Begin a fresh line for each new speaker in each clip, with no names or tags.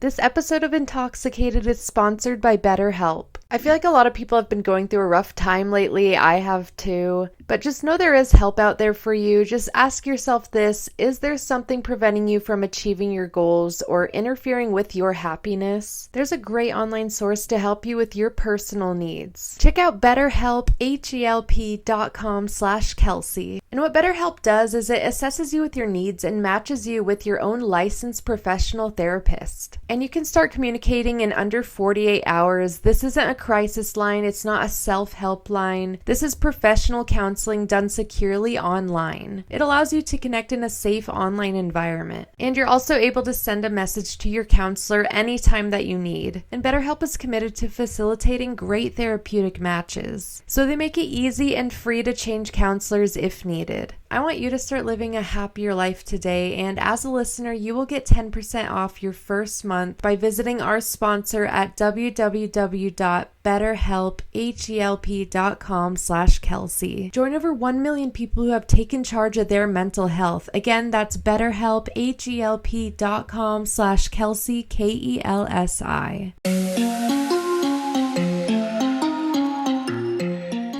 This episode of Intoxicated is sponsored by BetterHelp. I feel like a lot of people have been going through a rough time lately. I have too. But just know there is help out there for you. Just ask yourself this: is there something preventing you from achieving your goals or interfering with your happiness? There's a great online source to help you with your personal needs. Check out BetterHelp, HELP.com/Kelsey. And what BetterHelp does is it assesses you with your needs and matches you with your own licensed professional therapist. And you can start communicating in under 48 hours. This isn't a crisis line. It's not a self-help line. This is professional counseling done securely online. It allows you to connect in a safe online environment. And you're also able to send a message to your counselor anytime that you need. And BetterHelp is committed to facilitating great therapeutic matches. So they make it easy and free to change counselors if needed. I want you to start living a happier life today, and as a listener, you will get 10% off your first month by visiting our sponsor at www.betterhelp.com/Kelsey. Join over 1 million people who have taken charge of their mental health. Again, that's BetterHelp, HELP.com/Kelsey, KELSI.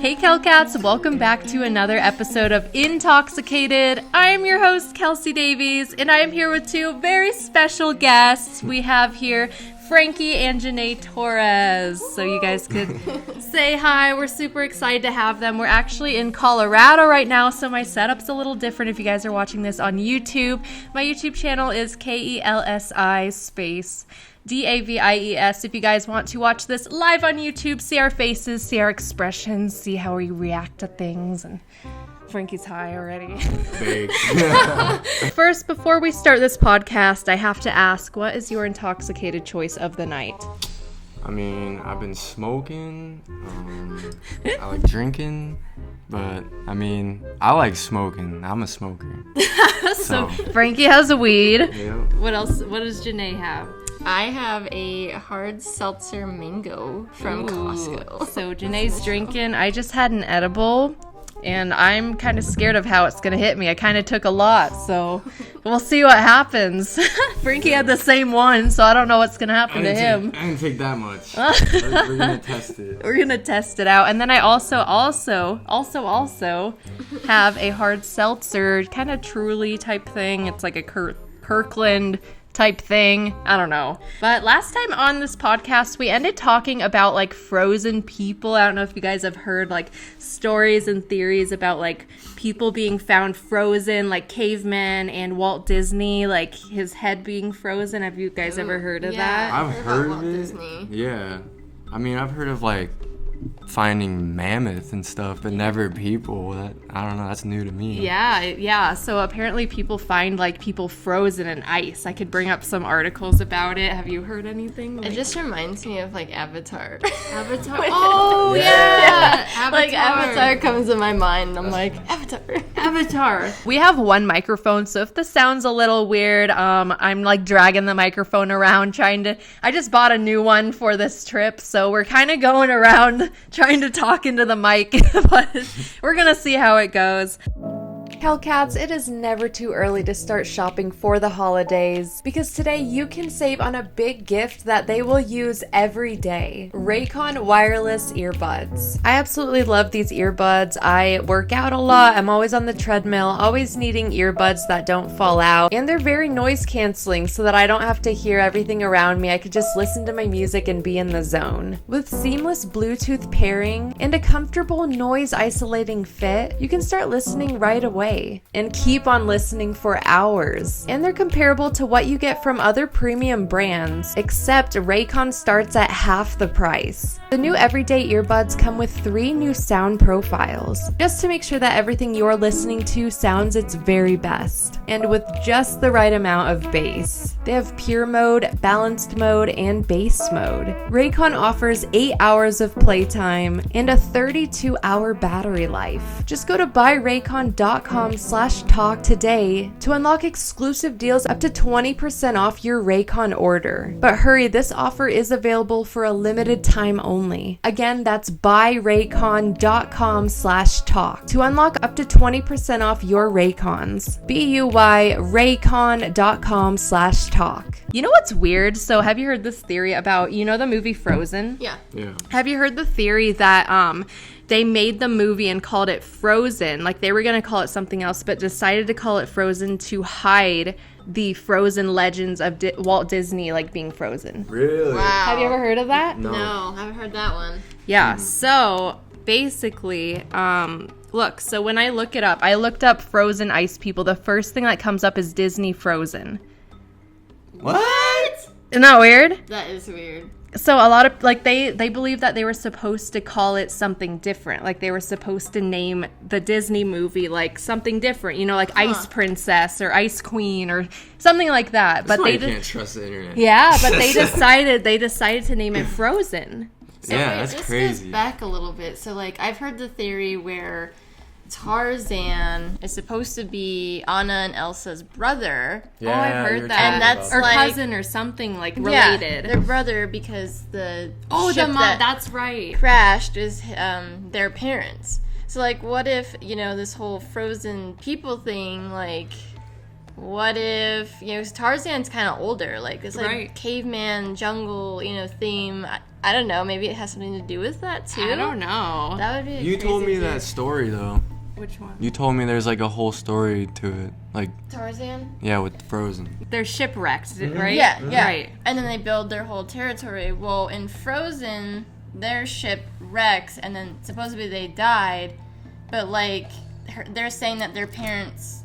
Hey Kelcats, welcome back to another episode of Intoxicated. I am your host, Kelsey Davies, and I am here with two very special guests. We have here Frankie and Janae Torres. So you guys could say hi. We're super excited to have them. We're actually in Colorado right now, so my setup's a little different if you guys are watching this on YouTube. My YouTube channel is KELSI space DAVIES. If you guys want to watch this live on YouTube, see our faces, see our expressions, see how we react to things. And Frankie's high already. First, before we start this podcast, I have to ask, what is your intoxicated choice of the night?
I mean, I've been smoking, I like drinking, but I mean, I like smoking. I'm a smoker.
So Frankie has a weed.
Yep.
What else? What does Janae have?
I have a hard seltzer mango from Costco.
So Janae's drinking. I just had an edible, and I'm kind of scared of how it's going to hit me. I kind of took a lot, so we'll see what happens. Frankie had the same one, so I don't know what's going to happen to him.
I didn't take that much. We're going to test it.
We're going to test it out. And then I also have a hard seltzer, kind of Truly type thing. It's like a Kirkland type thing. I don't know. But last time on this podcast, we ended talking about like frozen people. I don't know if you guys have heard like stories and theories about like people being found frozen, like cavemen and Walt Disney, like his head being frozen. Have you guys ever heard of that?
I've heard of
Walt
it.
Disney.
Yeah. I mean, I've heard of like finding mammoth and stuff, but never people. I don't know, that's new to me.
Yeah. So apparently people find like people frozen in ice. I could bring up some articles about it. Have you heard anything?
It just reminds me of like Avatar.
Avatar. Oh yeah. Avatar.
Like Avatar comes to my mind. I'm like, Avatar.
We have one microphone, so if this sounds a little weird, I'm like dragging the microphone around I just bought a new one for this trip, so we're kind of going around trying to talk into the mic, but we're gonna see how it goes. Hellcats, it is never too early to start shopping for the holidays, because today you can save on a big gift that they will use every day. Raycon wireless earbuds. I absolutely love these earbuds. I work out a lot. I'm always on the treadmill, always needing earbuds that don't fall out, and they're very noise canceling so that I don't have to hear everything around me. I could just listen to my music and be in the zone. With seamless Bluetooth pairing and a comfortable noise isolating fit, you can start listening right away and keep on listening for hours. And they're comparable to what you get from other premium brands, except Raycon starts at half the price. The new everyday earbuds come with 3 new sound profiles, just to make sure that everything you're listening to sounds its very best, and with just the right amount of bass. They have pure mode, balanced mode, and bass mode. Raycon offers 8 hours of playtime and a 32-hour battery life. Just go to buyraycon.com raycon.com/talk today to unlock exclusive deals up to 20% off your Raycon order. But hurry, this offer is available for a limited time only. Again, that's buyraycon.com/talk to unlock up to 20% off your Raycons. BUY raycon.com/talk. You know what's weird? So have you heard this theory about, you know, the movie Frozen?
Yeah.
Yeah.
Have you heard the theory that they made the movie and called it Frozen? Like they were going to call it something else, but decided to call it Frozen to hide the Frozen legends of Walt Disney, like being frozen.
Really?
Wow.
Have you ever heard of that?
No.
No, haven't heard that one.
Yeah. So basically, look, so when I look it up, I looked up Frozen ice people. The first thing that comes up is Disney Frozen.
What?
Isn't that weird?
That is weird.
So a lot of, like, they believe that they were supposed to call it something different. Like, they were supposed to name the Disney movie, like, something different. You know, like Ice Princess or Ice Queen or something like that.
That's
But
why
they
you can't trust the internet.
Yeah, but they decided to name it Frozen.
So
Yeah,
wait,
that's
this
crazy.
goes back a little bit. So, like, I've heard the theory where Tarzan is supposed to be Anna and Elsa's brother.
Yeah,
I've
you
heard
were
that.
talking
And that's
about
Or
like-
cousin or something, like,
Yeah,
related.
their brother, because the
Oh,
ship
the mom,
that
that's right.
crashed is their parents. So, like, what if, you know, this whole frozen people thing, like, what if, you know, 'cause Tarzan's kind of older, like, this, like,
Right.
caveman jungle, you know, theme. I don't know, maybe it has something to do with that, too?
I don't know.
That would be a
You told
crazy
me that
thing.
story though.
Which one?
You told me there's like a whole story to it. Like,
Tarzan?
yeah, with Frozen.
They're shipwrecked, right?
Yeah, yeah.
Right.
And then they build their whole territory. Well, in Frozen, their ship wrecks, and then supposedly they died, but like they're saying that their parents,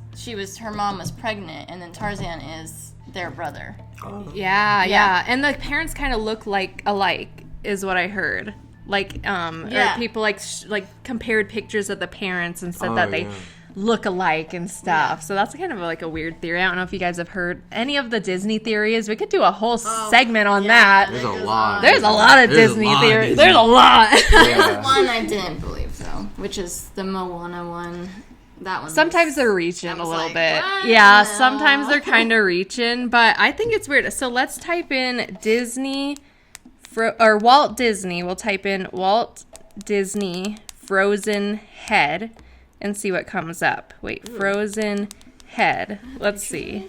her mom was pregnant, and then Tarzan is their brother.
Yeah,
Yeah.
yeah. And the parents kind of look alike, is what I heard. Like,
Yeah.
or people like compared pictures of the parents and said
Oh,
that they
yeah.
look alike and stuff. So that's kind of like a weird theory. I don't know if you guys have heard any of the Disney theories. We could do a whole segment on that.
There's a lot.
There's a lot of
There's a
Disney
lot of
theories.
Disney.
There's a lot.
Yeah.
One I didn't believe though, which is the Moana one. That one.
Sometimes
was-
they're reaching
I
a
was
little
like,
bit.
what?
Yeah,
No.
sometimes they're kind of reaching, but I think it's weird. So let's type in Disney or Walt Disney. We'll type in Walt Disney Frozen head and see what comes up. Wait, Frozen head. Let's see.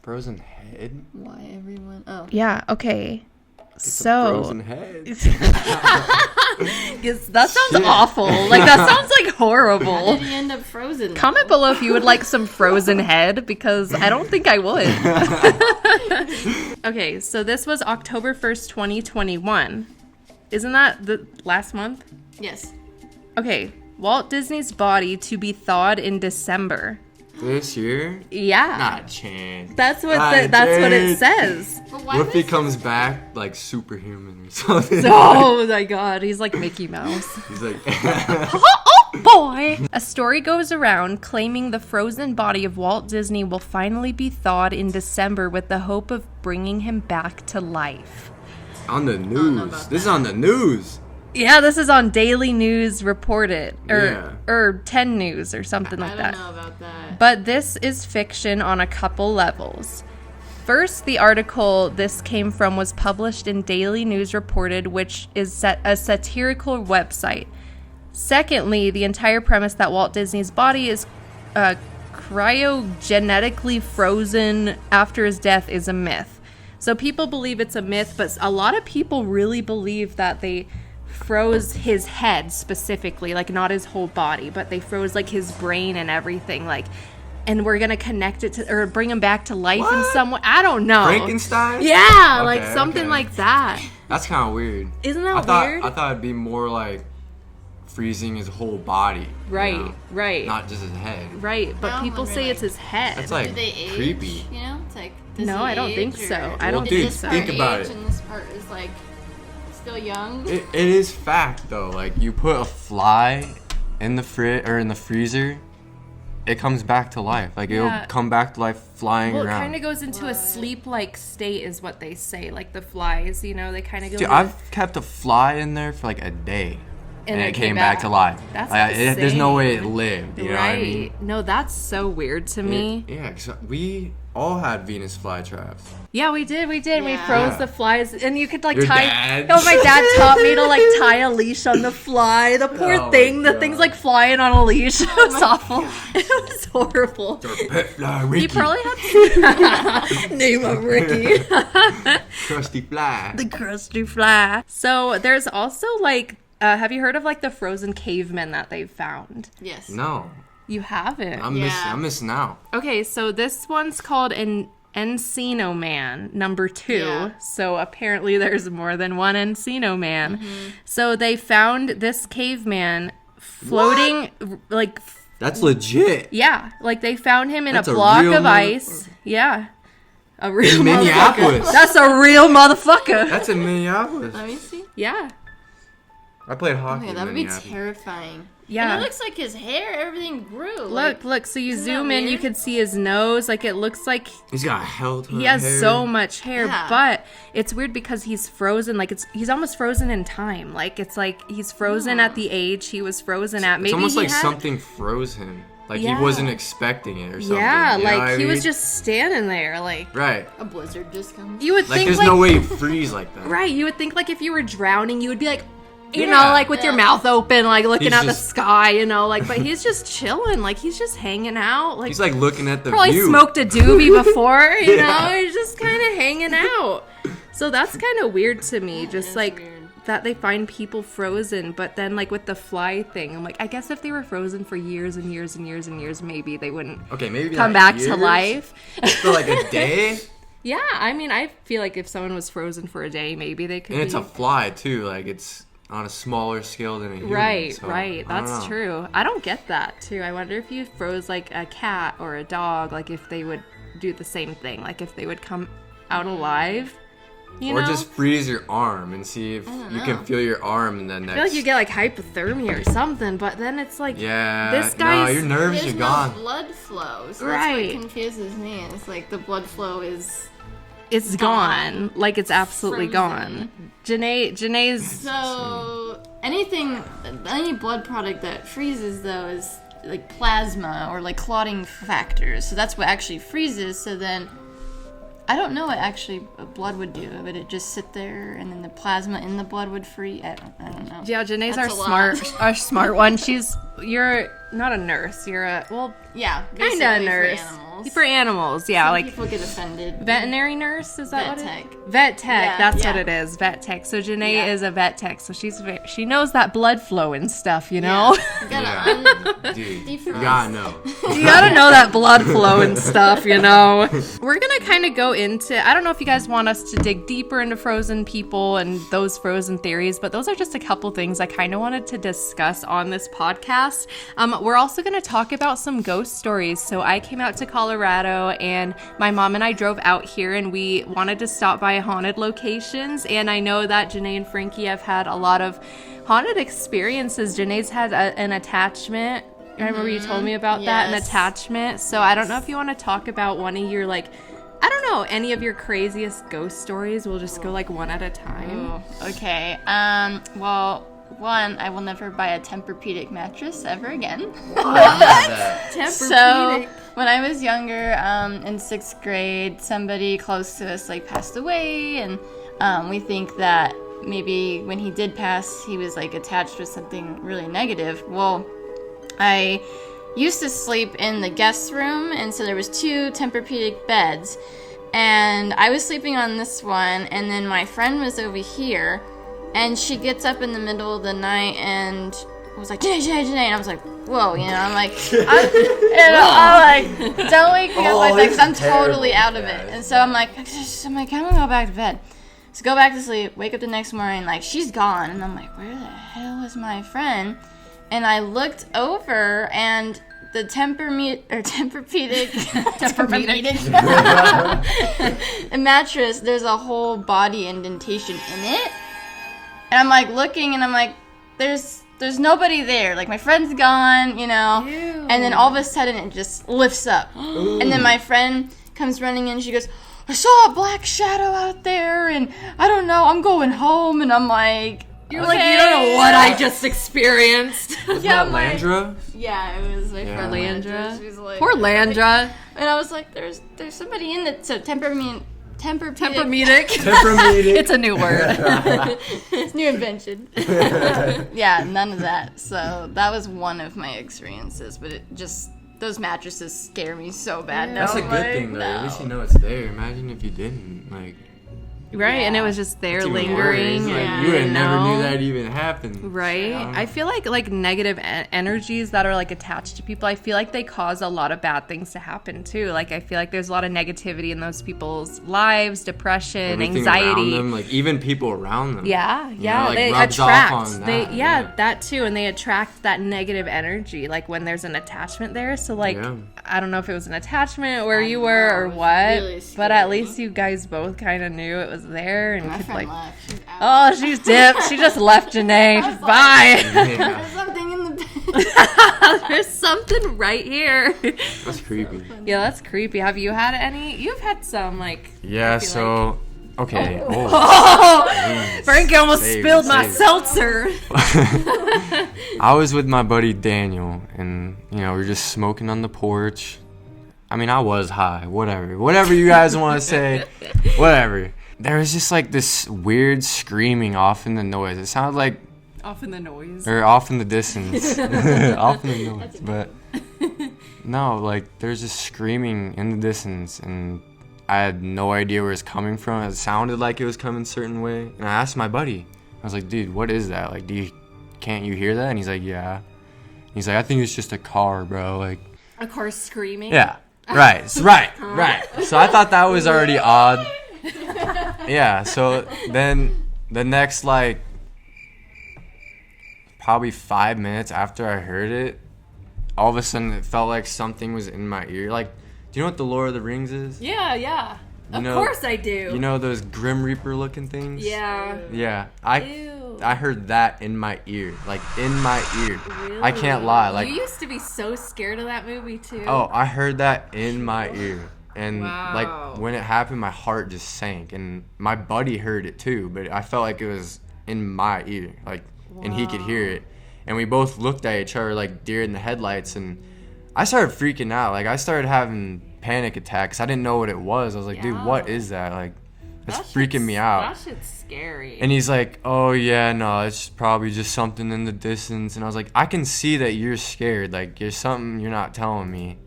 Frozen head?
Why everyone? Oh,
Yeah, okay.
Frozen head?
That sounds awful. Like, that sounds like horrible.
did he end up frozen?
Comment below if you would like some frozen head, because I don't think I would. Okay, so this was October 1st, 2021. Isn't that the last month?
Yes.
Okay, Walt Disney's body to be thawed in December.
This year?
Yeah.
Not a chance.
That's what
Not a
that's what it
chance.
says.
But why
What if he
was
comes back like superhuman or something?
Oh my god, he's like Mickey Mouse.
He's like,
Oh boy! A story goes around claiming the frozen body of Walt Disney will finally be thawed in December with the hope of bringing him back to life.
on the news. This is on the news.
Yeah, this is on Daily News Reported,
Yeah.
or 10 News or something like
I
that.
don't know about that.
But this is fiction on a couple levels. First, the article this came from was published in Daily News Reported, which is a satirical website. Secondly, the entire premise that Walt Disney's body is cryogenetically frozen after his death is a myth. So people believe it's a myth, but a lot of people really believe that they froze his head specifically, like not his whole body, but they froze like his brain and everything, like, and we're gonna connect it to or bring him back to life in
What?
some way. I don't know.
Frankenstein?
Yeah,
Okay,
like something
okay.
like that.
That's kind of weird.
Isn't
I
that
thought
weird?
I thought it'd be more like freezing his whole body. you
Right,
know?
right,
Not just his head.
right. But
No,
people
when
say
we're
it's
like-
his head.
That's like
Do they age?
creepy.
You know, it's like does
No,
he
I don't think
age,
so.
or
I don't
did
think
this
so.
part
Think about
age
it.
And this part is like still young.
It is fact though. Like you put a fly in the in the freezer, it comes back to life. Like
Yeah.
it'll come back to life flying
Well, it
around.
kind of goes into a sleep-like state, is what they say. Like the flies, you know, they kind of go.
Dude,
into-
I've kept a fly in there for like a day. and it came back to life.
That's
there's no way it
insane.
lived. You know what I
Right.
mean?
No, that's so weird to me.
Yeah, 'cause we all had Venus flytraps.
Yeah, we did. We
Yeah.
froze
Yeah.
the flies, and you could like
Your
tie.
dad?
Oh, my dad taught me to like tie a leash on the fly. The poor
Oh my
thing. The
God.
thing's like flying on a leash. It was awful. It was horrible.
Our pet fly, Ricky.
He probably had name of Ricky.
Crusty fly.
The crusty fly. So there's also like, have you heard of like the frozen cavemen that they've found?
Yes.
No,
You haven't.
Yeah.
I'm missing out.
Okay, so this one's called an Encino Man #2.
Yeah.
So apparently there's more than one Encino Man.
Mm-hmm.
So they found this caveman floating like
That's legit.
yeah, like they found him in
That's
a
a
block
real
of ice. Yeah. A real
In
motherfucker.
Minneapolis.
That's a real motherfucker.
That's in Minneapolis.
Let me see.
Yeah.
I played hockey
Okay,
in
that would be
Minneapolis.
terrifying.
Yeah.
And it looks like his hair, everything grew.
Look, so you
isn't that
zoom in, you
weird?
can see his nose. Like it looks like
He's got a hell ton
he
of
has
hair.
so much hair,
Yeah.
but it's weird because he's frozen. Like he's almost frozen in time. Like it's like he's frozen at the age he was frozen at. Maybe
It's almost
he
like
had-
something froze him. Like
Yeah.
he wasn't expecting it or something.
Yeah,
you know what
like
I
he was
mean?
just standing there. Like
Right.
a blizzard just comes.
you would
Like
think,
there's
like
no way you freeze like that.
right. You would think like if you were drowning, you would be like. You know,
Yeah.
like with your
Yeah.
mouth open, like looking
He's
at the
just-
sky, you know, like, but he's just chilling, like he's just hanging out, like
He's like looking at the
probably
view.
smoked a doobie before, you
Yeah.
know, he's just kind of hanging out. So that's kind of weird to me, just
is
like
weird.
that they find people frozen, but then like with the fly thing, I'm like, I guess if they were frozen for years and years and years and years, maybe they wouldn't
Okay, maybe
come
not
back to
years,
life.
for like a day.
Yeah, I mean, I feel like if someone was frozen for a day, maybe they could
And it's
be...
a fly too. Like it's on a smaller scale than a human.
Right,
so,
right.
I don't
That's
know.
true. I don't get that too. I wonder if you froze like a cat or a dog, like if they would do the same thing, like if they would come out alive. You
Or
know?
just freeze your arm and see if you
know.
can feel your arm and then
I feel like you get like hypothermia or something, but then it's like
Yeah.
This
no,
guy's-
your nerves
There's
are
no
gone.
blood flow, so
Right.
that's what confuses me. It's like the blood flow is
it's gone. Like it's absolutely
Frozen.
gone. Janae's
so any blood product that freezes though is like plasma or like clotting factors. So that's what actually freezes. So then I don't know what actually blood would do. Would it just sit there and then the plasma in the blood would freeze? I don't know.
yeah, Janae's
That's
our
a
smart our smart one. You're not a nurse. You're a
Yeah,
kind
basically
of a nurse.
for animals.
For animals, yeah,
Some
like
people get offended.
veterinary nurse, is that
Vet
what
tech.
Vet tech,
Yeah,
that's
yeah.
what it is. Vet tech. So Janae
Yeah.
is a vet tech, so she knows that blood flow and stuff, you know.
You gotta
Yeah. Dude, you
defrost.
gotta know.
You gotta know that blood flow and stuff, you know. We're gonna kind of go into, I don't know if you guys want us to dig deeper into frozen people and those frozen theories, but those are just a couple things I kind of wanted to discuss on this podcast. We're also gonna talk about some ghost stories. So I came out to Colorado and my mom and I drove out here and we wanted to stop by haunted locations. And I know that Janae and Frankie have had a lot of haunted experiences. Janae's had an attachment. I remember you told me about that, an
Yes.
attachment. So I don't know if you want to talk about one of your, like, I don't know, any of your craziest ghost stories. We'll just go like one at a time.
Ooh, okay. Well, one, I will never buy a Tempur-Pedic mattress ever again. So when I was younger, in 6th grade, somebody close to us like passed away, and we think that maybe when he did pass, he was like attached with something really negative. Well, I used to sleep in the guest room, and so there was 2 Tempur-Pedic beds, and I was sleeping on this one, and then my friend was over here, and she gets up in the middle of the night and was like, Janae, Janae, Janae, and I was like, whoa, you know, I'm like, I'm like, don't wake me up like that, because I'm totally out of it, and so I'm like, I'm gonna go back to bed. So go back to sleep, wake up the next morning, like, she's gone, and I'm like, where the hell is my friend? And I looked over, and the Tempur-Pedic mattress, there's a whole body indentation in it. And I'm like looking, and I'm like, there's nobody there. Like, my friend's gone, you know.
Ew.
And then all of a sudden, it just lifts up. And then my friend comes running in, she goes, I saw a black shadow out there, and I don't know, I'm going home. And I'm like,
You're like, you don't know what I just experienced.
Was
Yeah,
that
my-
Landra?
Yeah, it was my friend
Landra.
She was like,
Poor Landra.
And I was like, there's somebody in the Tempur-Pedic.
Temperamentic.
Temperamentic.
It's a new word.
It's new invention. Yeah, none of that. So that was one of my experiences, but it just those mattresses scare me so bad.
That's a
now.
good thing though. At least you know it's there. Imagine if you didn't. Like,
Right, and it
Yeah.
was just there
it's even
lingering.
worse. Like,
and
you would never knew
know.
that even happened.
Right. I feel like negative energies that are like attached to people, I feel like they cause a lot of bad things to happen too. Like I feel like there's a lot of negativity in those people's lives, depression,
Everything around
anxiety.
them, like even people around them.
Yeah,
You
yeah,
know, like,
they
rubs off
attract.
on
They
that,
yeah,
yeah.
that too, and they attract that negative energy. Like when there's an attachment there. So like,
Yeah.
I don't know if it was an attachment where you
know,
were or
it was
what,
really
but at
scary.
least you guys both kind of knew it was there and
My
could
friend
like.
left. She's out.
Oh, she's dipped. She just left Janae.
was like-
Bye.
Yeah,
There's something in the bed.
There's something right here.
that's creepy.
Yeah, that's creepy. Have you had any? You've had some, like.
Yeah.
I feel
So. Okay. Oh.
Oh, Frankie almost
Save it,
spilled my
save it.
seltzer.
I was with my buddy Daniel, and we were just smoking on the porch. I mean, I was high. Whatever you guys want to say, whatever. There was just like this weird screaming off in the noise. It sounded like,
Off in the noise.
or off in the distance, off in the noise. But no, like there's just screaming in the distance, and I had no idea where it's coming from. It sounded like it was coming a certain way, and I asked my buddy. I was like, "Dude, what is that? Like, can't you hear that?" And he's like, "Yeah." He's like, "I think it's just a car, bro." Like,
A car screaming.
yeah, right, right. So I thought that was already odd. Yeah. So then the next like probably 5 minutes after I heard it, all of a sudden it felt like something was in my ear. Like, do you know what the Lord of the Rings is?
Yeah, yeah. Of
know-
course I do.
You know those Grim Reaper looking things?
Yeah.
Yeah.
Ew.
I heard that in my ear. Like in my ear. I can't lie. Like,
you used to be so scared of that movie too.
oh, I heard that in my ear. And
Wow.
like when it happened, my heart just sank. And my buddy heard it too, but I felt like it was in my ear. Like, and he could hear it. And we both looked at each other like deer in the headlights. And I started freaking out. Like, I started having panic attacks. I didn't know what it was. I was like, dude, what is that? Like, that's freaking me out.
That shit's scary.
And he's like, oh, yeah, no, it's probably just something in the distance. And I was like, I can see that you're scared. Like, there's something you're not telling me.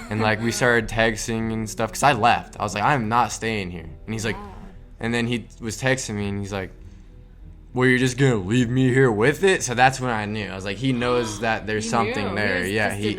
And, like, we started texting and stuff. Because I left. I was like, I'm not staying here. And he's like, and then he was texting me. And he's like, well, you're just going to leave me here with it? So that's when I knew. I was like, he knows that there's
He
something
knew.
there.
He was
Yeah,
just
he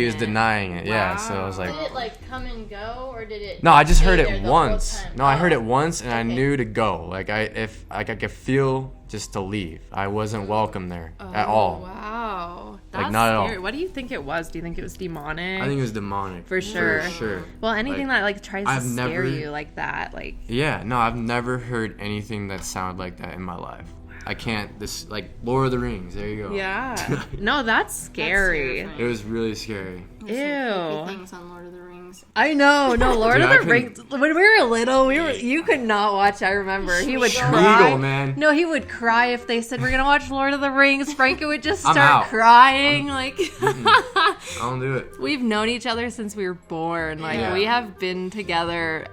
was
denying it.
denying it. Yeah, so I was like,
Did it like come and go, or did it?
no, I just
stay
heard
there
it
the whole
once.
time?
No, I heard
Oh.
it once, and I
Okay.
knew to go. Like I could feel just to leave. I wasn't welcome there at all.
Wow. That's
Like, not at all.
scary. What do you think it was? Do you think it was demonic?
I think it was demonic.
For sure.
For sure.
Well, anything
Like,
that like tries to
I've
scare
never-
you like that, like
Yeah, no, I've never heard anything that sounded like that in my life. I can't. This like Lord of the Rings. There you go.
yeah. No, that's scary.
terrifying.
It was really scary.
There's some
Ew.
creepy things on Lord of the Rings.
I know. No, Lord
Dude,
of
I
the
couldn't-
Rings. When we were little, you could not watch. I remember he would
Schmeagle.
cry.
Schmeagle, man.
No, he would cry if they said we're gonna watch Lord of the Rings. Frankie would just
I'm
start
out.
crying. Like
I don't do it.
we've known each other since we were born. Like
Yeah.
we have been together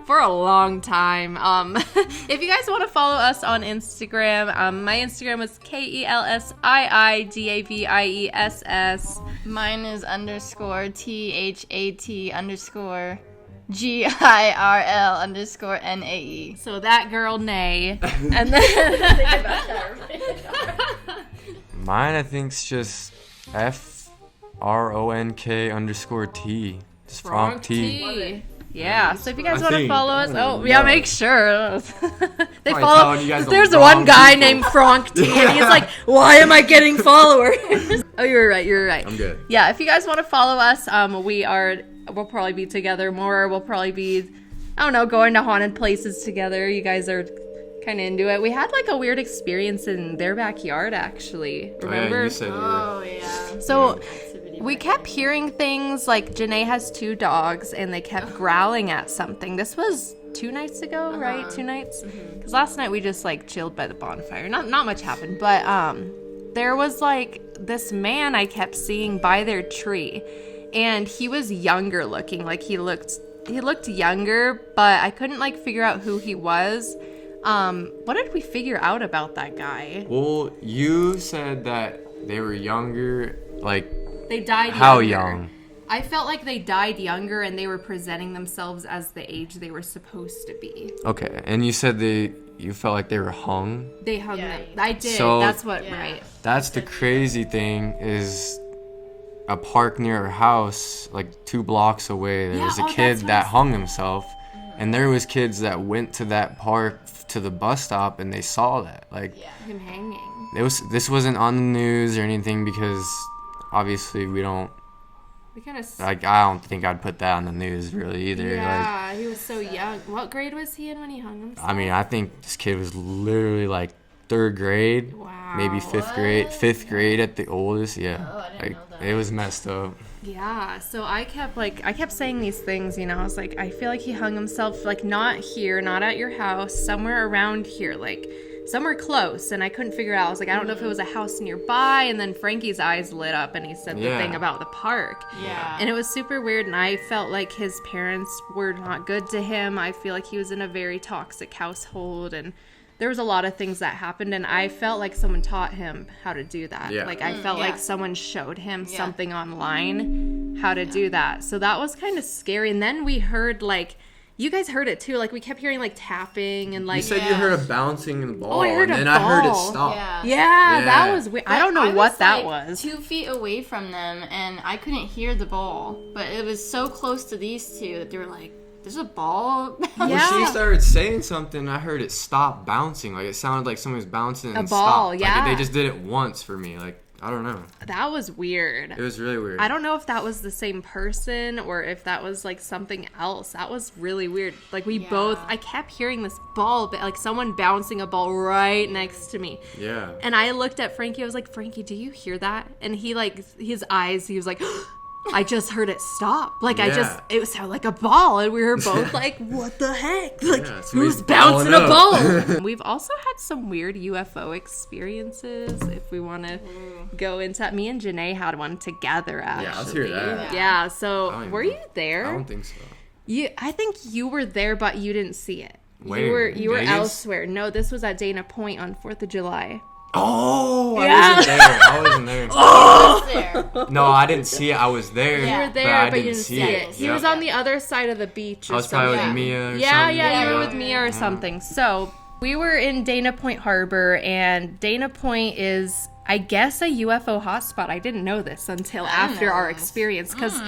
for a long time. If you guys want to follow us on Instagram, my Instagram is KELSIIDAVIESS.
Mine is _THAT_GIRL_NAE.
So that girl, Nay. And then
Mine, I think, is just FRONK_T. Just Frank T.
Yeah, so if you guys
I
want to
think.
follow
I
us,
don't
yeah,
know.
make sure. They
Probably
follow.
telling you guys the
There's
wrong
one guy
people.
named Frank T, and he's like, "Why am I getting followers?" Oh, you're right. You're right.
I'm good.
Yeah, if you guys want to follow us, we'll probably be together more. We'll probably be, I don't know, going to haunted places together. You guys are kind of into it. We had like a weird experience in their backyard, actually.
Oh, yeah,
Remember?
you said it.
Oh yeah.
So
Activity
we
right
kept hearing things like Janae has 2 dogs and they kept growling at something. This was 2 nights ago, right? 2 nights? Because last night we just, like, chilled by the bonfire. Not much happened, but there was, like, this man I kept seeing by their tree, and he was younger looking. Like, he looked younger, but I couldn't, like, figure out who he was. What did we figure out about that guy?
Well, you said that they were younger, like,
They died
how
younger.
young?
I felt like they died younger and they were presenting themselves as the age they were supposed to be.
Okay, and you said you felt like they were hung?
They hung
Yeah.
them. I did.
So-
That's what,
Yeah.
right.
That's the crazy thing is a park near our house, like 2 blocks away, there
Yeah,
was a
oh,
kid
that's what
that
I
hung himself. And there was kids that went to that park to the bus stop and they saw that. Like
Him hanging.
this wasn't on the news or anything because obviously we don't
We kind of.
like I don't think I'd put that on the news really either. Like
Yeah, he was so young. What grade was he in when he hung himself?
I mean, I think this kid was literally like 3rd grade,
Wow.
maybe 5th grade, 5th grade at the oldest. Yeah,
Oh, I didn't
like
know that.
it was messed up.
Yeah, so I kept saying these things, you know. I was like, I feel like he hung himself, like, not here, not at your house, somewhere around here, like somewhere close. And I couldn't figure it out. I was like, I don't know if it was a house nearby. And then Frankie's eyes lit up and he said the
Yeah.
thing about the park.
Yeah.
And it was super weird, and I felt like his parents were not good to him. I feel like he was in a very toxic household, and there was a lot of things that happened, and I felt like someone taught him how to do that.
Yeah.
Like, I felt
yeah.
like someone showed him
Yeah.
something online how to do that. So that was kind of scary. And then we heard, like, you guys heard it too. Like, we kept hearing, like, tapping and, like,
You said
Yeah.
you heard a bouncing in the ball,
I heard
and
a
then I heard it
ball.
stop.
Yeah.
yeah, that
Yeah.
was weird. I don't know what that was.
2 feet away from them, and I couldn't hear the ball, but it was so close to these two that they were like, "There's a ball."
When
Yeah.
she started saying something, I heard it stop bouncing. Like it sounded like someone was bouncing and
ball,
stopped.
yeah.
Like they just did it once for me. Like I don't know.
That was weird.
It was really weird.
I don't know if that was the same person or if that was like something else. That was really weird. Like I kept hearing this ball, but like someone bouncing a ball right next to me.
Yeah.
And I looked at Frankie. I was like, Frankie, do you hear that? And he like, his eyes, he was like, I just heard it stop. Like
Yeah.
it sounded like a ball. And we were both like, what the heck? Like,
Yeah, somebody's
who's bouncing a
balling
ball? We've also had some weird UFO experiences. If we want to go into that. Me and Janae had one together, actually.
Yeah, let's hear that.
Yeah, so
I don't even
were
know.
you there?
I don't think so.
I think you were there, but you didn't see it.
Where?
You were
Vegas?
elsewhere. No, this was at Dana Point on 4th of July.
Oh,
Yeah.
I wasn't there. I wasn't there.
there.
No, I didn't see it. I was there.
You
You
were
were there, but you didn't see it.
it.
He
Yep.
was on the other side of the beach or
I was probably
something.
with Mia or
Yeah,
something.
you were
Yeah.
with Mia or something. So we were in Dana Point Harbor, and Dana Point is, I guess, a UFO hotspot. I didn't know this until after our experience because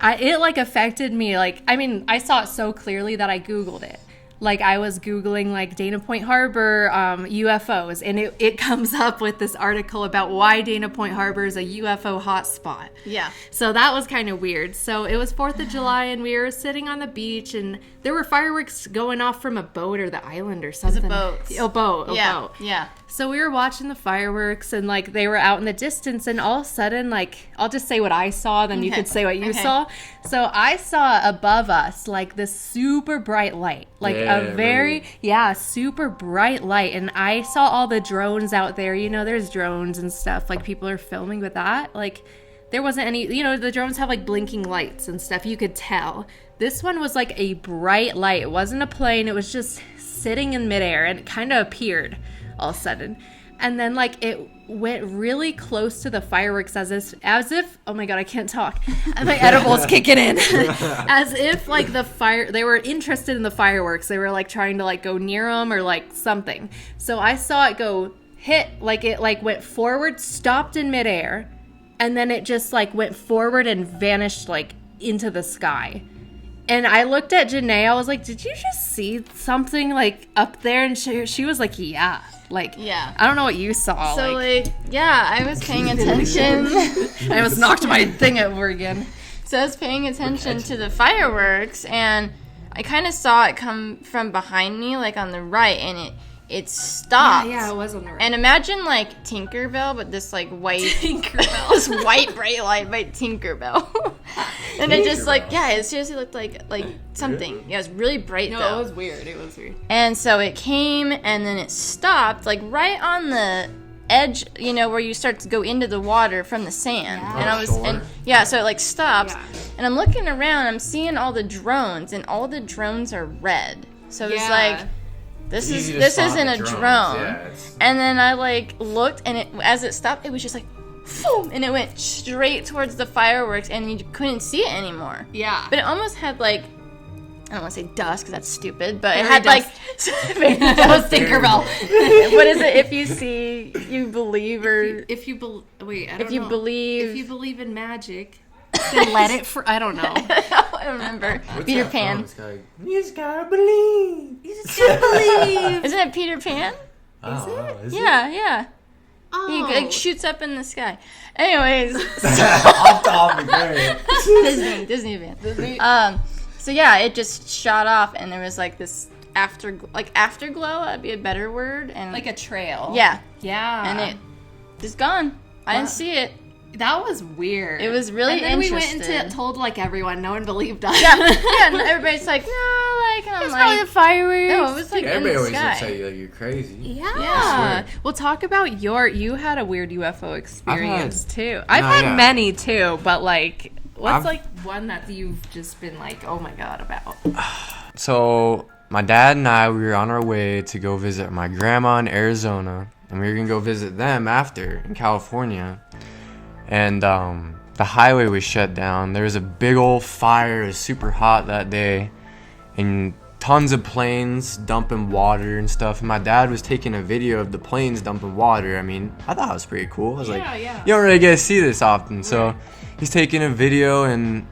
it like affected me. Like, I mean, I saw it so clearly that I Googled it. Like, I was Googling, like, Dana Point Harbor UFOs, and it comes up with this article about why Dana Point Harbor is a UFO hotspot.
Yeah.
So that was kind of weird. So it was 4th of July, and we were sitting on the beach, and there were fireworks going off from a boat or the island or something.
boat.
A boat.
Yeah.
Boat.
Yeah.
So we were watching the fireworks, and like they were out in the distance, and all of a sudden, like, I'll just say what I saw, then you
Okay.
could say what you
Okay.
saw. So I saw above us like this super bright light, like
Yeah,
a very super bright light, and I saw all the drones out there. You know, there's drones and stuff, like people are filming with that. Like there wasn't any, you know, the drones have like blinking lights and stuff. You could tell. This one was like a bright light. It wasn't a plane. It was just sitting in midair, and it kind of appeared all of a sudden, and then like it went really close to the fireworks as if oh my god, I can't talk, and my edible's kicking in. As if like they were interested in the fireworks. They were like trying to like go near them or like something. So I saw it go hit, like it like went forward, stopped in midair, and then it just like went forward and vanished like into the sky. And I looked at Janae. I was like, did you just see something like up there? And she was like, yeah. Like,
Yeah.
I don't know what you saw.
So yeah, I was paying attention.
I almost knocked my thing over again.
So I was paying attention to the fireworks, and I kind of saw it come from behind me, like on the right, and it stopped.
Yeah, it was on the right.
And imagine like Tinkerbell, but this like white
Tinkerbell.
this white bright light by Tinkerbell. And it just like, yeah, it seriously looked like something. Yeah, it was really bright
No,
though.
it was weird. It was weird.
And so it came and then it stopped like right on the edge, you know, where you start to go into the water from the sand.
Yeah.
And I was
Shore.
and yeah, so it like stops.
Yeah.
And I'm looking around, I'm seeing all the drones and all the drones are red. So it's like this isn't a drone. And then I like looked and it as it stopped, it was just like boom, and it went straight towards the fireworks and you couldn't see it anymore.
Yeah.
But it almost had like, I don't want to say dust because that's stupid, but it
Fairy
had
dust.
like fairy dust.
Tinkerbell.
What is it? If you see, you believe, or
If you believe, wait, I don't
if you
know.
believe.
If you believe in magic, then let it. I don't know.
I don't remember. Peter Pan.
You just gotta believe.
You just gotta believe.
Isn't it Peter Pan?
Is
Yeah, yeah. He
Oh,
like shoots up in the sky. Anyways,
Off topic, right?
Disney van. So yeah, it just shot off, and there was like this afterglow. That'd be a better word. And
like a trail.
yeah,
Yeah.
and it just gone. I didn't see it.
That was weird.
It was really
And then we
interesting.
went into told like everyone. No one believed us.
Yeah, yeah, and everybody's like, no, like, and I'm
It's probably
like,
the fireworks.
no, it was like in
Everybody
the
always looks at
sky.
you like you're crazy.
Yeah.
Yeah.
Well, talk about you had a weird UFO experience too. I've
No,
had
yeah.
many too, but like, what's
I've-
like
One that you've just been like, oh my god, about.
So my dad and I, we were on our way to go visit my grandma in Arizona, and we were gonna go visit them after in California. And the highway was shut down. There was a big old fire. It was super hot that day, and tons of planes dumping water and stuff. And my dad was taking a video of the planes dumping water. I mean, I thought it was pretty cool. I was like,
yeah.
you don't really get to see this often. So he's taking a video, and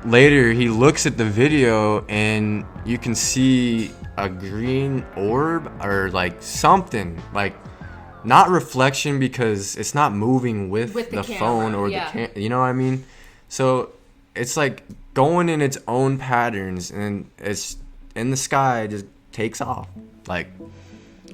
later he looks at the video, and you can see a green orb or like something, like not reflection because it's not moving with
With the
the phone
camera,
or
yeah.
the you know what I mean? So it's like going in its own patterns, and it's in the sky, it just takes off. Like,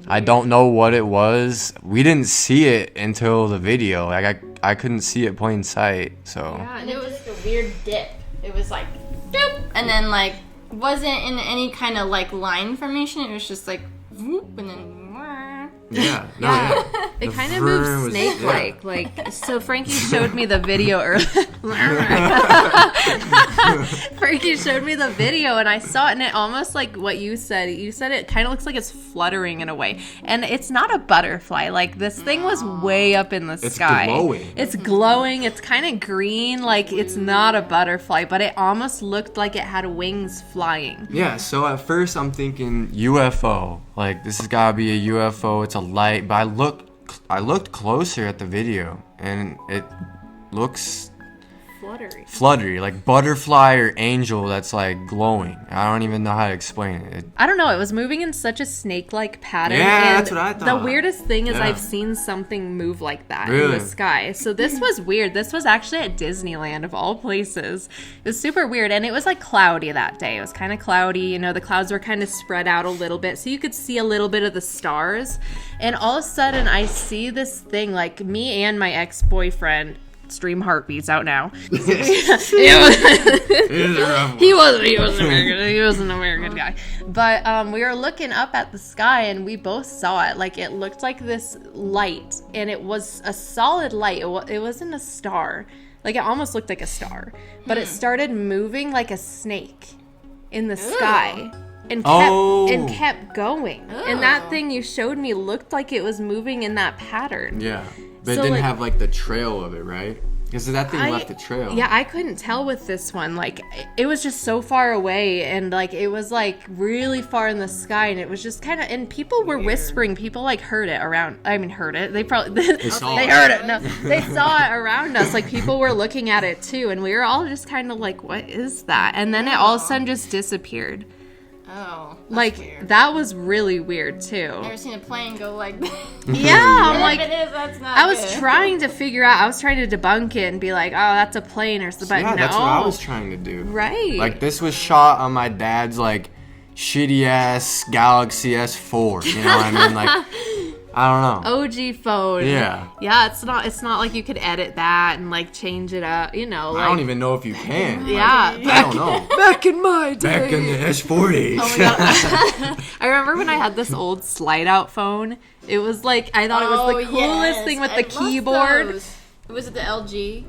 I don't know what it was. We didn't see it until the video. Like I couldn't see it plain sight. So
And it was like a weird dip. It was like, doop, and then like wasn't in any kind of like line formation. It was just like, whoop, and then.
yeah, no, yeah.
it
The
kind of
vroom
moves
was-
snake-like. Like, so Frankie showed me the video earlier. Frankie showed me the video, and I saw it, and it almost like what you said. You said it kind of looks like it's fluttering in a way, and it's not a butterfly. Like, this thing was way up in the
It's
sky.
glowing.
It's glowing. It's kind of green. Like, it's not a butterfly, but it almost looked like it had wings flying.
Yeah, so at first I'm thinking UFO. Like, this has gotta be a UFO. It's a light. But I looked closer at the video, and it looks fluttery, like butterfly or angel that's like glowing. I don't even know how to explain it.
I don't know. It was moving in such a snake-like pattern.
Yeah,
and
that's what I
The
thought.
weirdest thing is
Yeah.
I've seen something move like that in
Really?
the sky. So this was weird. This was actually at Disneyland of all places. It was super weird, and it was like cloudy that day. It was kind of cloudy. You know, the clouds were kind of spread out a little bit, so you could see a little bit of the stars. And all of a sudden, I see this thing. Like, me and my ex-boyfriend. Stream Heartbeats out now. He was an American guy. But we were looking up at the sky, and we both saw it. Like, it looked like this light, and it was a solid light. It wasn't a star. Like, it almost looked like a star, but it started moving like a snake in the sky. And kept going. And that thing you showed me looked like it was moving in that pattern.
Yeah, but
So,
it didn't
like-
have like the trail of it, right? Because that thing left a trail.
Yeah, I couldn't tell with this one. Like, it was just so far away, and like it was like really far in the sky, and it was just kind of. And people were whispering. People like heard it around. I mean, heard it. They probably
saw
they
it.
heard it. No, they saw it around us. Like, people were looking at it too, and we were all just kind of like, "What is that?" And then it all of a sudden just disappeared.
Oh, that's
Like,
weird.
that was really weird too.
Never seen a plane go like that.
Yeah, I'm like.
if it is, that's not
I was
good.
trying to figure out. I was trying to debunk it and be like, "Oh, that's a plane or something."
Yeah,
But
that's
no.
what I was trying to do.
Right.
Like, this was shot on my dad's like shitty ass Galaxy S4. You know what I mean? Like, I don't know.
OG phone.
Yeah.
Yeah, it's not like you could edit that and like change it up, you know. Like,
I don't even know if you can.
Yeah.
I don't know.
Back in my day.
Back in the S40s.
Oh my God. I remember when I had this old slide out phone. It was like, I thought it was the coolest thing with the keyboard.
Was it the LG?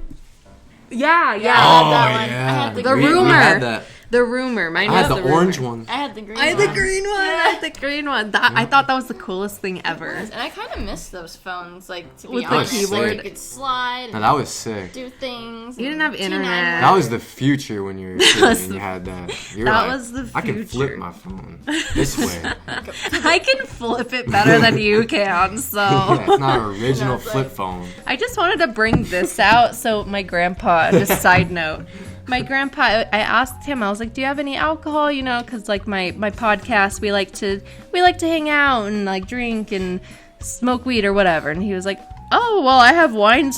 Yeah, yeah.
I had
Oh,
that one.
yeah.
I had the
The
green
rumor.
We had that.
The rumor. Mine
I had
was
the
rumor.
orange one.
I had the green
I had
one.
the green one. I had the green one. That I thought that was the coolest thing ever.
And I kind of miss those phones, like, to be
With the
honest.
keyboard.
You could slide
No,
and
that was sick.
do things.
You didn't
and
have internet.
T9
That was the future when you were a kid
was
and you
the-
had that. You're
that
like,
was the
I can flip
future.
my phone this way.
I can flip it better than you can, so.
Yeah, it's not an original
it's
flip
like-
phone.
I just wanted to bring this out. So my grandpa, just side note, my grandpa, I asked him, I was like, do you have any alcohol? You know, because like my podcast, we like to hang out and like drink and smoke weed or whatever. And he was like, oh, well, I have wine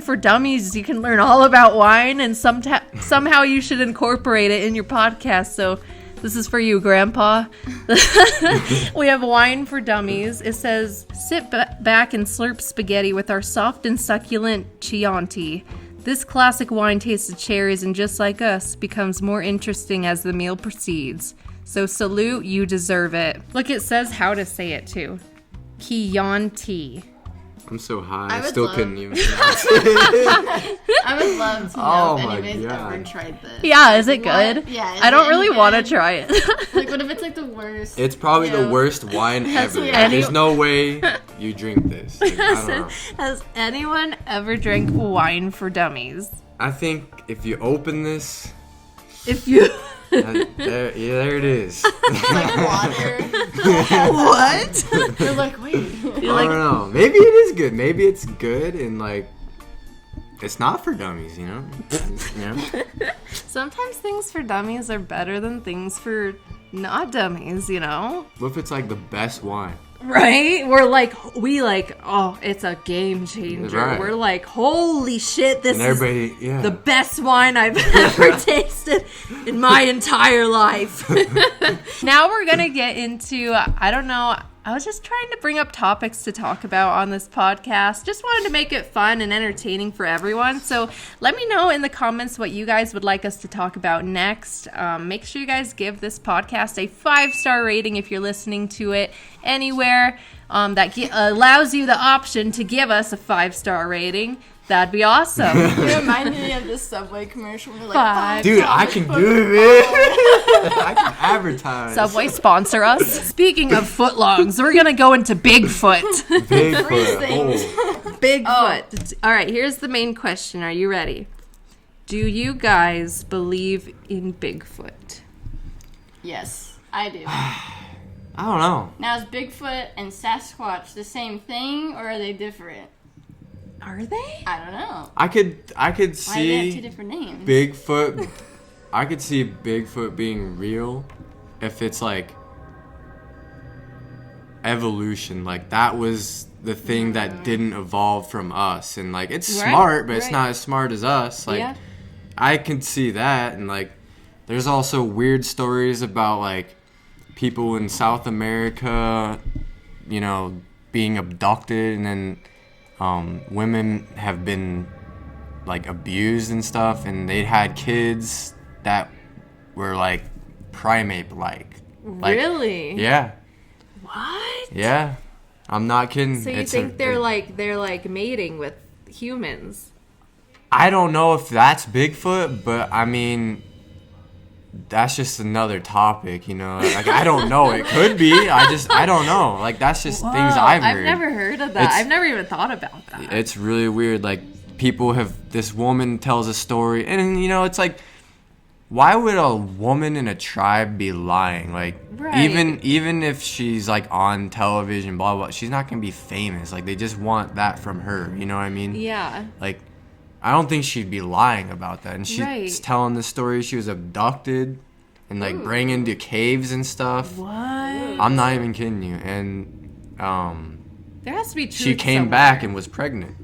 for dummies. You can learn all about wine, and somehow you should incorporate it in your podcast. So this is for you, Grandpa. We have wine for dummies. It says, sit back and slurp spaghetti with our soft and succulent Chianti. This classic wine tastes of cherries and, just like us, becomes more interesting as the meal proceeds. So salute, you deserve it. Look, it says how to say it too. Chianti.
I'm so high,
I
I
would
still
love-
couldn't even pronounce it.
I would love to know
Oh
if
my
anybody's
God.
ever tried this.
Yeah, is it
What?
good?
Yeah, is
I don't
it
really
any
want to
good?
try it.
Like, what if it's like the worst?
It's probably
you know?
the worst wine ever.
yeah.
There's no way you drink this. Like, I don't know.
Has anyone ever drank wine for dummies?
I think if you open this,
If you...
there it is.
Like water.
What?
You're like, wait.
I don't know. Maybe it is good. Maybe it's good and like it's not for dummies, you know?
Sometimes things for dummies are better than things for not dummies, you know?
What if it's like the best wine?
Right? We like, oh, it's a game changer.
Right.
We're like, holy shit, this
And
is
everybody, yeah.
the best wine I've ever tasted in my entire life. Now we're gonna get into, I don't know, I was just trying to bring up topics to talk about on this podcast. Just wanted to make it fun and entertaining for everyone. So let me know in the comments what you guys would like us to talk about next. Make sure you guys give this podcast a 5-star rating if you're listening to it anywhere that allows you the option to give us a 5-star rating. That'd be awesome.
You remind me of this Subway commercial. Where, like,
Five.
Dude, I can do it, man. I can advertise.
Subway sponsor us. Speaking of footlongs, we're gonna go into Bigfoot.
Bigfoot.
things.
Oh.
Bigfoot. All right, here's the main question. Are you ready? Do you guys believe in Bigfoot?
Yes, I do.
I don't know.
Now, is Bigfoot and Sasquatch the same thing, or are they different?
Are they?
I don't know.
I could
Why do they have two
see
different names?
Bigfoot. I could see Bigfoot being real if it's like evolution. Like that was the thing that didn't evolve from us, and like it's
Right,
smart, but it's
right.
not as smart as us. Like
Yeah.
I can see that, and like there's also weird stories about like people in South America, you know, being abducted, and then women have been like abused and stuff, and they had kids that were like primate like.
Really?
Yeah,
What?
yeah. I'm not kidding.
So you
It's
think they're like mating with humans?
I don't know if that's Bigfoot, but I mean, that's just another topic, you know. Like I don't know. It could be. I don't know. Like that's just things I've heard.
I've never heard of that.
It's-
I've never even thought about that.
It's really weird. Like people have. This woman tells a story, and you know, it's like, why would a woman in a tribe be lying? Like
Right.
even if she's like on television, blah blah, she's not gonna be famous. Like they just want that from her. You know what I mean?
Yeah.
Like, I don't think she'd be lying about that. And she's
Right.
telling the story. She was abducted and like bring into caves and stuff.
What?
I'm not even kidding you. And
There has to be truth.
she came
somewhere.
back and was pregnant.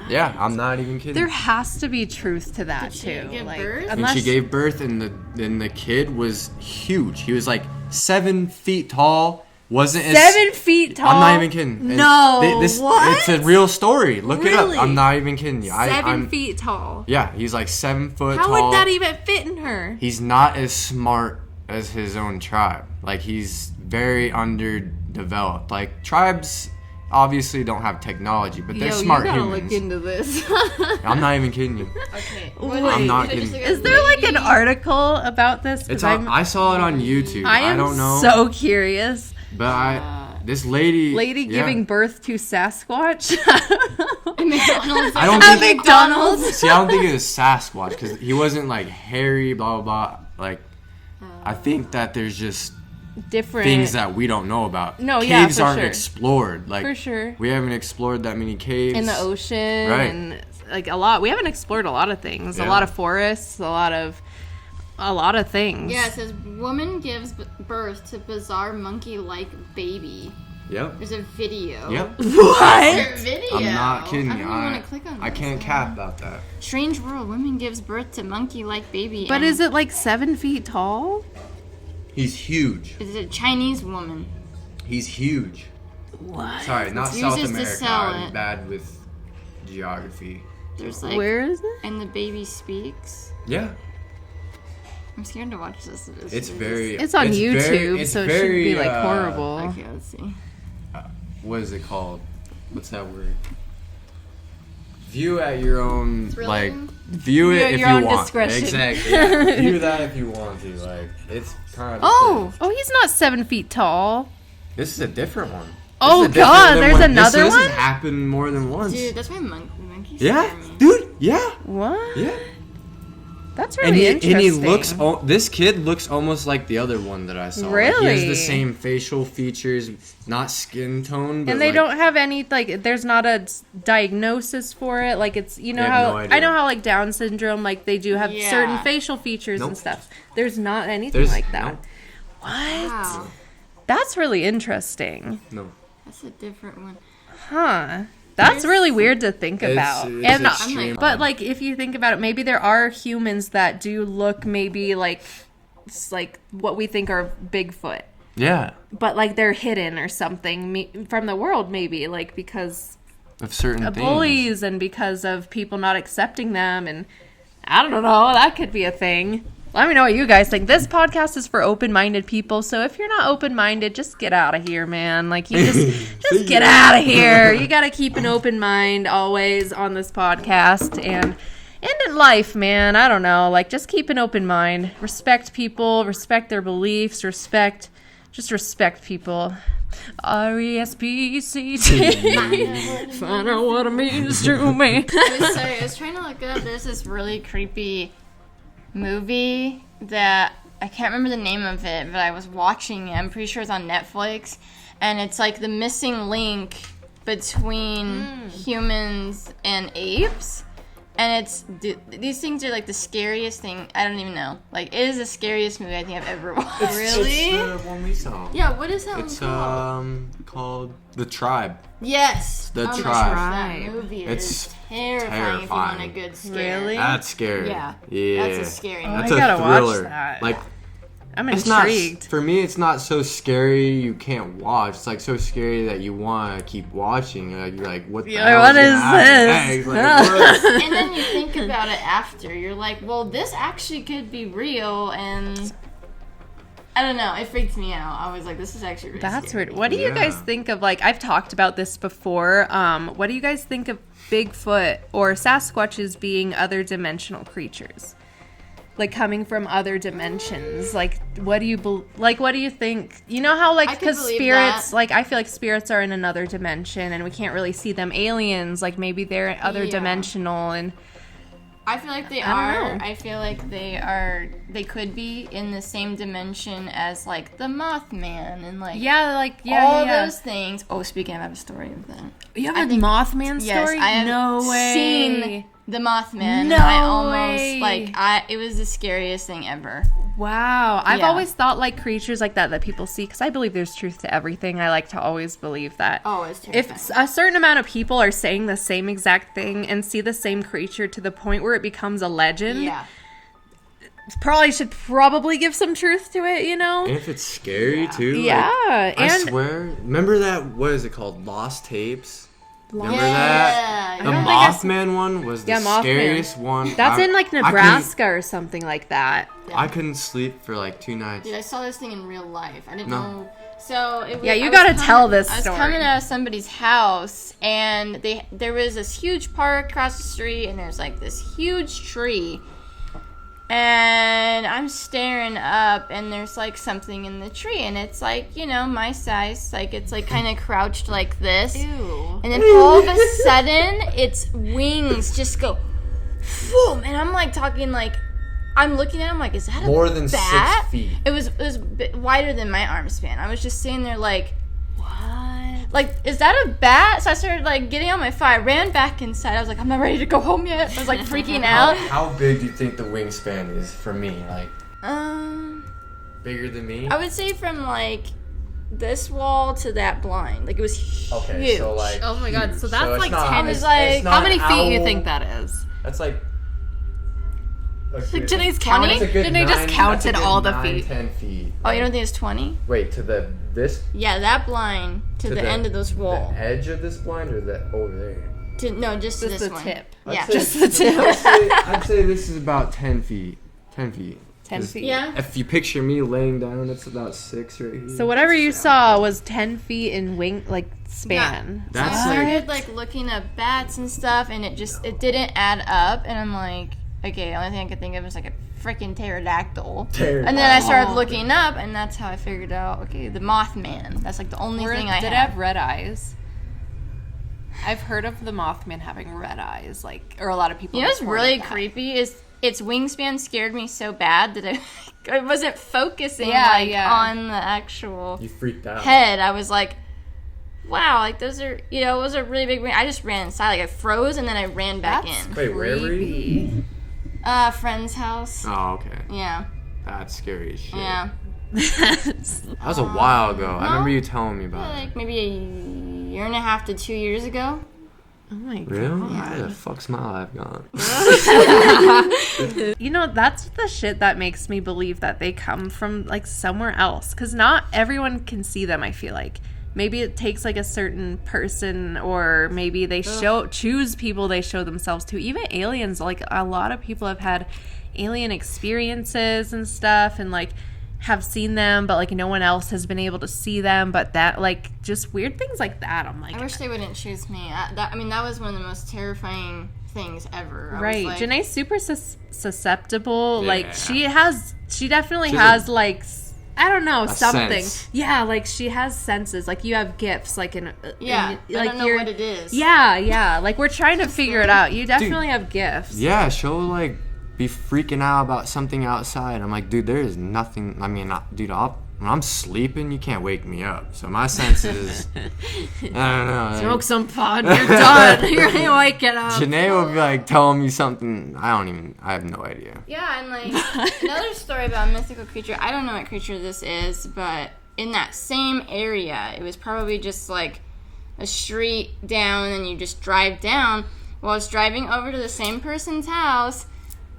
Yeah, I'm not even kidding.
There has to be truth to that
Did she
too.
give
like,
birth?
And
unless
she gave birth, and the kid was huge. He was like 7 feet tall, wasn't as
7 feet tall.
I'm not even kidding. And
No, what?
It's a real story. Look it
Really?
up. I'm not even kidding you.
7 feet tall.
Yeah, he's like 7 foot
How
tall.
would that even fit in her?
He's not as smart as his own tribe. Like, he's very underdeveloped. Like, tribes obviously don't have technology, but they're smart humans.
into this.
I'm not even kidding you.
Okay.
I'm not kidding.
Is there like an article about this? 'Cause
It's on, I saw it on YouTube.
I am
don't know.
so curious.
But this lady yeah.
Giving birth to Sasquatch
McDonald's.
I don't
at
think.
McDonald's.
See, I don't think it was Sasquatch because he wasn't like hairy, blah blah blah. Like, I think that there's just
Different
things that we don't know about.
No, yeah,
caves
for
aren't
sure.
explored. Like,
For sure.
we haven't explored that many caves
in the ocean
Right.
and like a lot. We haven't explored a lot of things. A
Yeah.
lot of forests. A lot of things.
Yeah, it says woman gives birth to bizarre monkey-like baby.
Yep.
There's a video.
Yep.
What?
There's a video.
I'm not kidding
I
you.
don't want to click on
I
this.
can't cap about that.
Strange world. Woman gives birth to monkey-like baby.
But
and
is it like 7 feet tall?
He's huge.
Is a Chinese woman.
He's huge.
What?
Sorry, not
It's
South
used to
America.
sell
I'm
it.
bad with geography.
There's like.
Where is it?
And the baby speaks.
Yeah.
I'm scared to watch this.
It's very.
It's on YouTube,
very,
so it
very,
shouldn't be like horrible.
Okay, let's see.
What is it called? What's that word? View at your own like. View it
at
if
your
you
own
want.
discretion.
Exactly. Yeah. View that if you want to. Like, it's kind of.
Oh, he's not 7 feet tall.
This is a different one.
Oh,
This is a different
God,
than
there's
one-
another
this
one?
has happened more than once.
Dude, that's why monkeys
Yeah,
scare me.
dude. Yeah,
What?
yeah.
That's
And
really
he
interesting.
looks. This kid looks almost like the other one that I saw. Like, he
Really?
has the same facial features, not skin tone. But
And they
like,
don't have any like. There's not a diagnosis for it. Like it's you know
They have
how
no idea.
I know how like Down syndrome like they do have
Yeah.
certain facial features and
Nope.
stuff. There's not anything
There's
like that.
no,
What?
Wow.
That's really interesting,
no.
That's a different one.
huh? That's really weird to think about.
It's
And
extreme.
but like if you think about it, maybe there are humans that do look maybe like what we think are Bigfoot.
Yeah,
But like they're hidden or something from the world, maybe like because
of certain things.
bullies and because of people not accepting them, and I don't know, that could be a thing. Let me know what you guys think. This podcast is for open-minded people, so if you're not open-minded, just get out of here, man. Like you just get out of here. You got to keep an open mind always on this podcast and in life, man. I don't know, like just keep an open mind. Respect people, respect their beliefs, just respect people. RESPCT. Find out what it means to me.
I was trying to look up. There's this really creepy movie that I can't remember the name of it, but I was watching it. I'm pretty sure it's on Netflix, and it's like the missing link between humans and apes. And these things are like the scariest thing. I don't even know. Like, it is the scariest movie I think I've ever watched.
It's the one we saw.
Yeah, what is that
It's
one called?
called The Tribe.
Yes.
The
oh my
Tribe.
gosh, that movie
It's
is terrifying if you want a
terrifying.
good scare.
Really?
That's scary.
Yeah.
Yeah.
That's a scary
That's
I
a
gotta watch
thriller.
that.
Like,
I'm
it's not
intrigued.
for me. It's not so scary you can't watch. It's like so scary that you want to keep watching. Like, you're like, what the
Yeah,
hell
what
is
is
gonna happen
this?
next? Like, what?
And then you think about it after. You're like, well, this actually could be real, and I don't know. It freaked me out. I was like, this is actually really
That's
scary.
weird. What do you guys
Yeah.
think of, like, I've talked about this before. What do you guys think of Bigfoot or Sasquatches being other dimensional creatures? Like, coming from other dimensions. Like, what do you think? You know how, like,
I could
because
believe
spirits,
that.
like, I feel like spirits are in another dimension and we can't really see them. Aliens, like, maybe they're other
Yeah.
dimensional and...
I feel like they
I don't
are.
know.
I feel like they are. They could be in the same dimension as like the Mothman and like all those things. Oh, speaking of, I have a story of that.
You have
I
a
think-
Mothman
Yes,
story?
I have
No way.
seen the Mothman.
No
I almost
way.
it was the scariest thing ever.
Wow. I've
Yeah.
always thought like creatures like that people see, because I believe there's truth to everything. I like to always believe that.
Oh, it's terrifying.
If a certain amount of people are saying the same exact thing and see the same creature to the point where it becomes a legend,
yeah,
probably should give some truth to it, you know?
And if it's scary too.
Yeah,
Like, I
and
swear. Remember that? What is it called? Lost Tapes. Remember
Yeah.
that? The
don't think I s-
Mothman one was the
Yeah, Mothman.
scariest one.
that's in like
I couldn't-
Nebraska or something like that.
I couldn't sleep for like 2 nights.
Dude, I saw this thing in real life. I didn't
No.
know. So it was,
Yeah, you
I was
gotta
coming-
tell this
I was
story.
coming out of somebody's house, and there was this huge park across the street, and there's like this huge tree. And I'm staring up, and there's like something in the tree, and it's like, you know, my size. Like it's like kind of crouched like this.
Ew.
And then all of a sudden, its wings just go, boom, and I'm like talking like, I'm looking at him like, is that a
More than 6
bat?
feet.
It was a bit wider than my arm span. I was just sitting there like, what? Like, is that a bat? So I started like getting on my foot. I ran back inside. I was like, I'm not ready to go home yet. I was like freaking out.
How big do you think the wingspan is for me? Like
Um,
bigger than me?
I would say from like this wall to that blind. Like it was huge.
Okay, so like.
Oh my God, so
huge.
that's
it's
like
not-
10.
I was
it's
like,
not
How many
an
feet you
owl.
think that is?
That's like.
Like, Janae's
20?
counting.
That's a good
Janae just
9
counted
that's a good
all the
9,
feet.
10 feet.
Oh, you don't think it's 20?
Wait, to this
Yeah, that blind to the end of this wall.
The edge of this blind or the over there?
No, just to
Just
this
the
one.
tip.
Yeah.
Just the tip.
I'd say this is about 10 feet. 10 feet.
10 feet.
Yeah.
If you picture me laying down, it's about 6 right here.
So whatever you saw was 10 feet in wing, like, span.
So I
That's
started like looking up bats and stuff, and it didn't add up. And I'm like, okay, the only thing I could think of is like a freaking pterodactyl. And then I started looking up, and that's how I figured out. Okay, the Mothman. That's like the only thing I
Did it
had.
have red eyes? I've heard of the Mothman having red eyes, like, or a lot of people.
You know what's
reported
really
that.
creepy is its wingspan scared me so bad that I wasn't focusing
Yeah, yeah.
on the actual
You freaked out.
head. I was like, wow, like those are, those are really big. I just ran inside, like I froze, and then I ran back
That's
in.
Wait, where were you?
Friend's house.
Oh, okay.
Yeah,
That's scary as shit.
yeah.
That was a while ago. I remember you telling me about it.
Like maybe a year and a half to 2 years ago.
Oh my god.
Really? Where the fuck's my life gone?
You know, that's the shit that makes me believe that they come from like somewhere else. Because not everyone can see them, I feel like. Maybe it takes like a certain person, or maybe they choose people they show themselves to. Even aliens, like a lot of people have had alien experiences and stuff, and like have seen them, but like no one else has been able to see them. But that, like, just weird things like that. I'm like,
I wish they wouldn't choose me. That was one of the most terrifying things ever. I was
right.
like,
Janae's super susceptible.
Yeah.
Like she definitely
She's
has like I don't know, something.
sense.
Yeah, like she has senses. Like you have gifts. Like
yeah,
in,
I
like
don't know
you're-
what it is.
Yeah. Like we're trying to figure it out. You definitely have gifts.
Yeah, she'll like be freaking out about something outside. I'm like, dude, there is nothing. I mean, dude, when I'm sleeping, you can't wake me up. So my senses, I don't know. like,
Smoke some pot, you're done. You're gonna wake it up.
Janae will be like telling me something. I have no idea.
Yeah, and like another story about a mythical creature. I don't know what creature this is, but in that same area, it was probably just like a street down, and you just drive down. Well, I was driving over to the same person's house,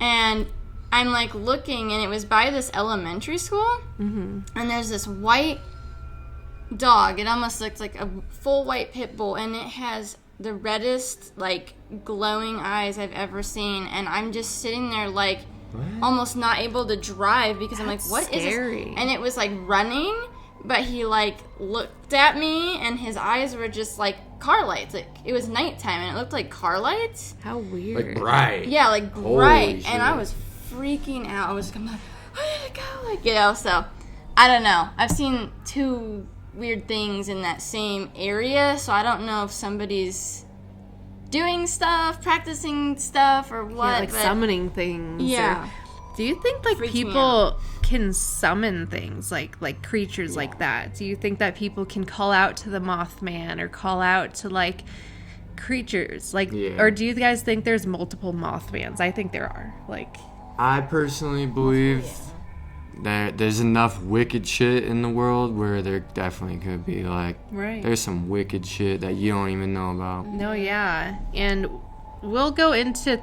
and I'm like looking, and it was by this elementary school, and there's this white dog. It almost looks like a full white pit bull, and it has the reddest, like, glowing eyes I've ever seen. And I'm just sitting there, like, almost not able to drive because I'm like, what is
scary.
this? And it was like running, but he like looked at me, and his eyes were just like car lights. Like it was nighttime, and it looked like car lights.
How weird.
Like bright.
Yeah, like
Holy
bright.
shit.
And I was freaking out. I was like, where did it go? Like, so I don't know. I've seen two weird things in that same area, so I don't know if somebody's doing stuff, practicing stuff, or what.
Yeah, like
but
summoning things.
Yeah.
Or, do you think like
Freaks me
people can summon things like creatures like that? Do you think that people can call out to the Mothman or call out to like creatures like
Yeah.
or do you guys think there's multiple Mothmans? I think there are. Like
I personally believe that there's enough wicked shit in the world where there definitely could be like
right.
there's some wicked shit that you don't even know about.
No, yeah. And we'll go into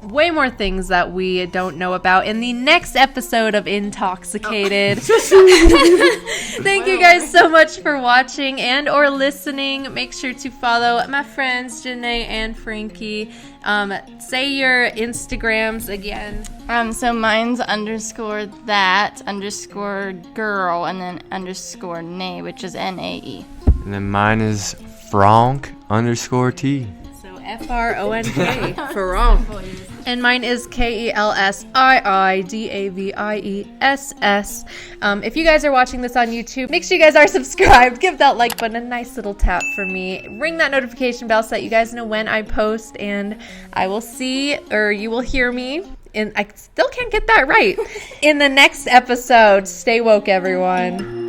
way more things that we don't know about in the next episode of Intoxicated. Thank you guys so much for watching and or listening. Make sure to follow my friends Janae and Frankie. Say your Instagrams again.
So mine's _that_girl and then _nae, which is NAE.
And then mine is Frank_T.
So FRONK. Frank. And mine is KELSIIDAVIESS. If you guys are watching this on YouTube, make sure you guys are subscribed. Give that like button a nice little tap for me. Ring that notification bell so that you guys know when I post, and I will see, or you will hear me. And I still can't get that right. In the next episode, stay woke, everyone.